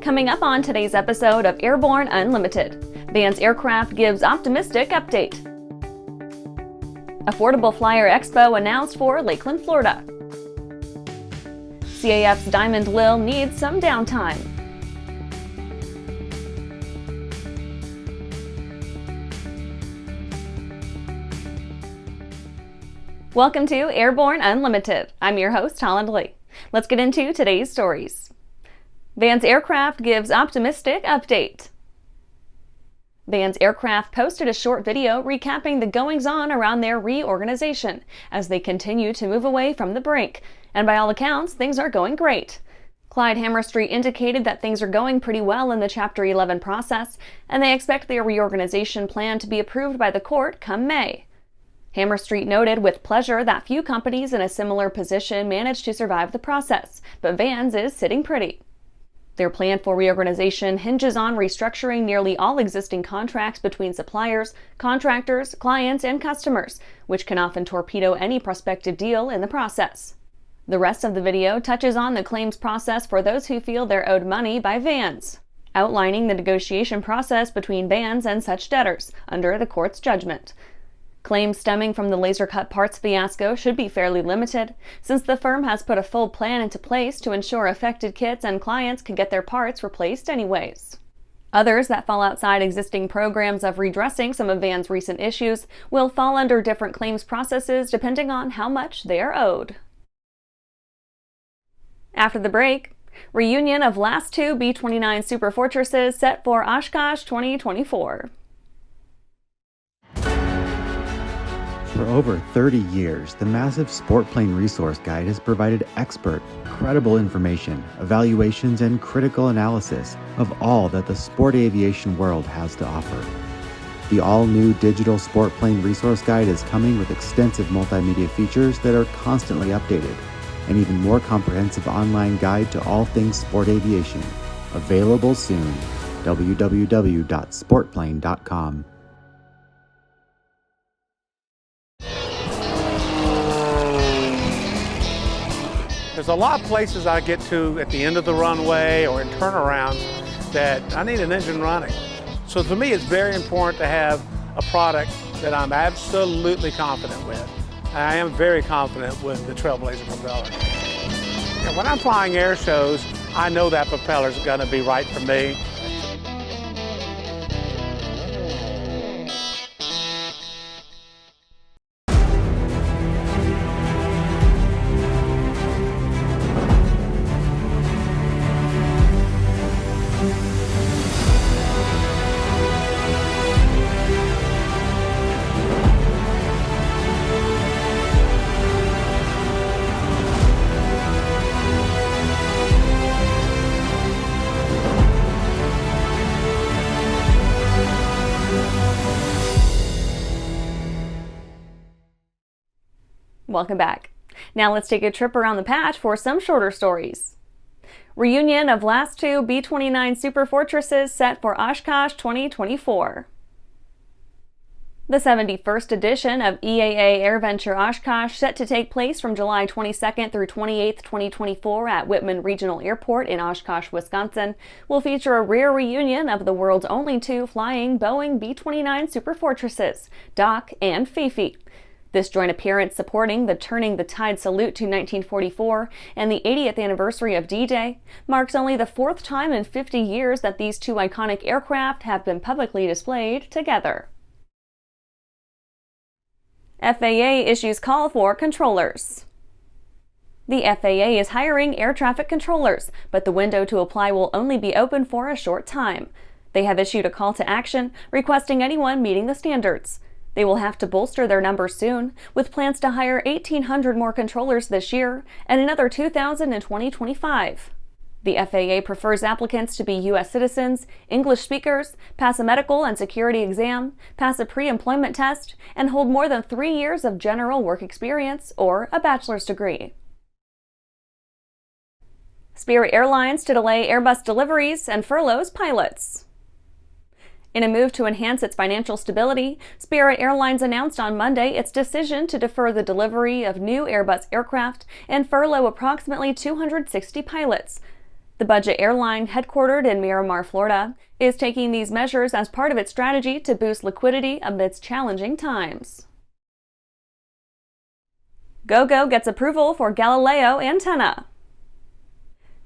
Coming up on today's episode of Airborne-Unlimited, Van's aircraft gives optimistic update. Affordable Flying Expo announced for Lakeland, Florida. CAF's Diamond Lil needs some downtime. Welcome to Airborne Unlimited. I'm your host, Holland Lee. Let's get into today's stories. Van's aircraft gives optimistic update. Van's aircraft posted a short video recapping the goings-on around their reorganization as they continue to move away from the brink, and by all accounts, things are going great. Clyde Hamstreet indicated that things are going pretty well in the Chapter 11 process, and they expect their reorganization plan to be approved by the court come May. Hammerstreet noted with pleasure that few companies in a similar position managed to survive the process, but Van's is sitting pretty. Their plan for reorganization hinges on restructuring nearly all existing contracts between suppliers, contractors, clients, and customers, which can often torpedo any prospective deal in the process. The rest of the video touches on the claims process for those who feel they're owed money by Van's, outlining the negotiation process between Van's and such debtors under the court's judgment. Claims stemming from the laser-cut parts fiasco should be fairly limited, since the firm has put a full plan into place to ensure affected kits and clients can get their parts replaced anyways. Others that fall outside existing programs of redressing some of Van's recent issues will fall under different claims processes depending on how much they are owed. After the break, reunion of last two B-29 Superfortresses set for Oshkosh 2024. For over 30 years, the massive Sport Plane Resource Guide has provided expert, credible information, evaluations, and critical analysis of all that the sport aviation world has to offer. The all-new digital Sport Plane Resource Guide is coming with extensive multimedia features that are constantly updated, an even more comprehensive online guide to all things sport aviation. Available soon. www.sportplane.com. There's a lot of places I get to at the end of the runway or in turnarounds that I need an engine running. So for me, it's very important to have a product that I'm absolutely confident with. I am very confident with the Trailblazer propeller. And when I'm flying air shows, I know that propeller is going to be right for me. Welcome back. Now let's take a trip around the patch for some shorter stories. Reunion of last two B-29 Superfortresses set for Oshkosh 2024. The 71st edition of EAA Airventure Oshkosh, set to take place from July 22nd through 28th, 2024 at Whitman Regional Airport in Oshkosh, Wisconsin, will feature a rare reunion of the world's only two flying Boeing B-29 Superfortresses, Doc and Fifi. This joint appearance, supporting the Turning the Tide salute to 1944 and the 80th anniversary of D-Day, marks only the fourth time in 50 years that these two iconic aircraft have been publicly displayed together. FAA issues call for controllers. The FAA is hiring air traffic controllers, but the window to apply will only be open for a short time. They have issued a call to action requesting anyone meeting the standards. They will have to bolster their numbers soon, with plans to hire 1,800 more controllers this year and another 2,000 in 2025. The FAA prefers applicants to be U.S. citizens, English speakers, pass a medical and security exam, pass a pre-employment test, and hold more than 3 years of general work experience or a bachelor's degree. Spirit Airlines to delay Airbus deliveries and furloughs pilots. In a move to enhance its financial stability, Spirit Airlines announced on Monday its decision to defer the delivery of new Airbus aircraft and furlough approximately 260 pilots. The budget airline, headquartered in Miramar, Florida, is taking these measures as part of its strategy to boost liquidity amidst challenging times. Gogo gets approval for Galileo antenna.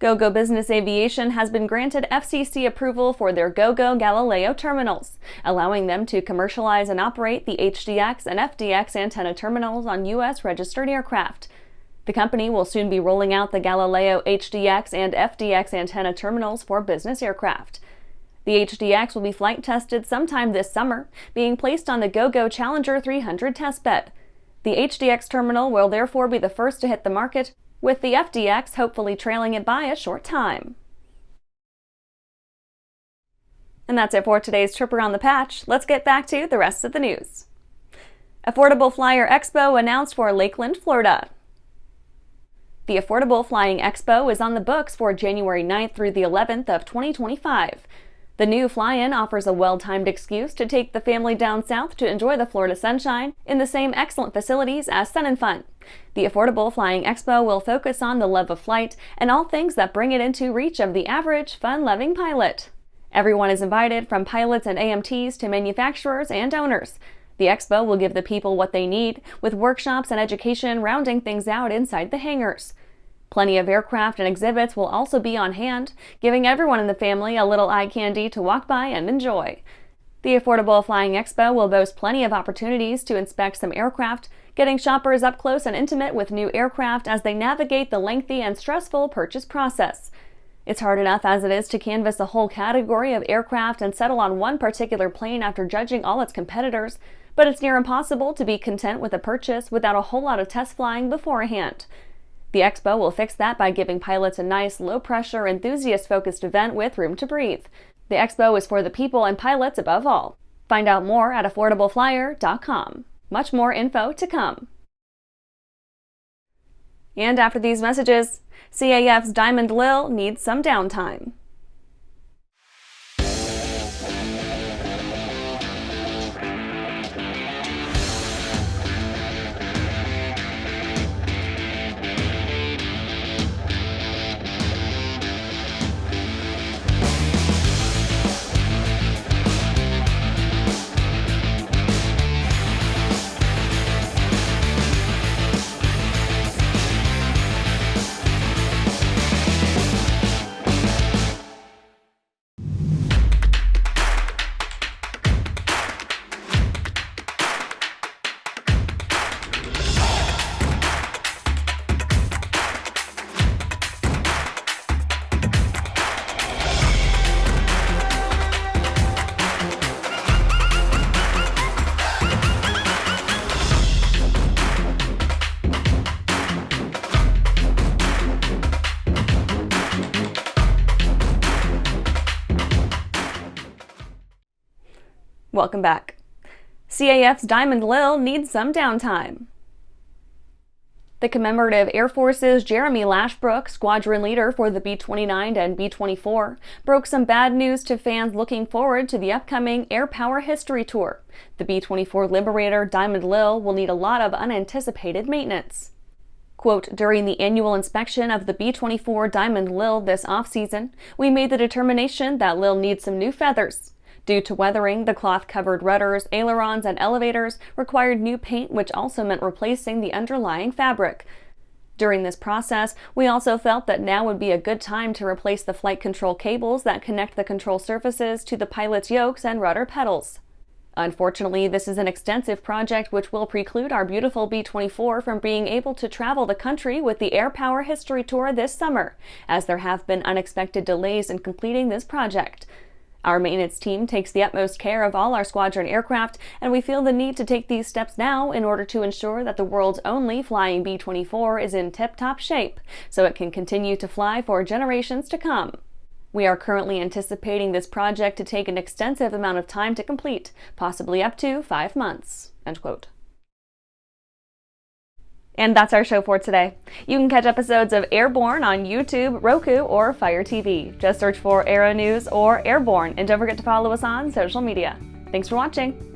Gogo Business Aviation has been granted FCC approval for their Gogo Galileo terminals, allowing them to commercialize and operate the HDX and FDX antenna terminals on U.S. registered aircraft. The company will soon be rolling out the Galileo HDX and FDX antenna terminals for business aircraft. The HDX will be flight tested sometime this summer, being placed on the Gogo Challenger 300 testbed. The HDX terminal will therefore be the first to hit the market, with the FDX hopefully trailing it by a short time. And that's it for today's trip around the patch. Let's get back to the rest of the news. Affordable Flying Expo announced for Lakeland, Florida. The Affordable Flying Expo is on the books for January 9th through the 11th of 2025. The new fly-in offers a well-timed excuse to take the family down south to enjoy the Florida sunshine in the same excellent facilities as Sun 'n Fun. The Affordable Flying Expo will focus on the love of flight and all things that bring it into reach of the average, fun-loving pilot. Everyone is invited, from pilots and AMTs to manufacturers and owners. The expo will give the people what they need, with workshops and education rounding things out inside the hangars. Plenty of aircraft and exhibits will also be on hand, giving everyone in the family a little eye candy to walk by and enjoy. The Affordable Flying Expo will boast plenty of opportunities to inspect some aircraft, getting shoppers up close and intimate with new aircraft as they navigate the lengthy and stressful purchase process. It's hard enough as it is to canvass a whole category of aircraft and settle on one particular plane after judging all its competitors, but it's near impossible to be content with a purchase without a whole lot of test flying beforehand. The expo will fix that by giving pilots a nice, low-pressure, enthusiast-focused event with room to breathe. The expo is for the people and pilots above all. Find out more at affordableflyer.com. Much more info to come. And after these messages, CAF's Diamond Lil needs some downtime. Welcome back. CAF's Diamond Lil needs some downtime. The Commemorative Air Force's Jeremy Lashbrook, Squadron Leader for the B-29 and B-24, broke some bad news to fans looking forward to the upcoming Air Power History Tour. The B-24 Liberator Diamond Lil will need a lot of unanticipated maintenance. Quote, during the annual inspection of the B-24 Diamond Lil this off-season, we made the determination that Lil needs some new feathers. Due to weathering, the cloth-covered rudders, ailerons, and elevators required new paint, which also meant replacing the underlying fabric. During this process, we also felt that now would be a good time to replace the flight control cables that connect the control surfaces to the pilot's yokes and rudder pedals. Unfortunately, this is an extensive project which will preclude our beautiful B-24 from being able to travel the country with the Air Power History Tour this summer, as there have been unexpected delays in completing this project. Our maintenance team takes the utmost care of all our squadron aircraft, and we feel the need to take these steps now in order to ensure that the world's only flying B-24 is in tip-top shape, so it can continue to fly for generations to come. We are currently anticipating this project to take an extensive amount of time to complete, possibly up to 5 months." End quote. And that's our show for today. You can catch episodes of Airborne on YouTube, Roku, or Fire TV. Just search for Aero-News or Airborne, and don't forget to follow us on social media. Thanks for watching.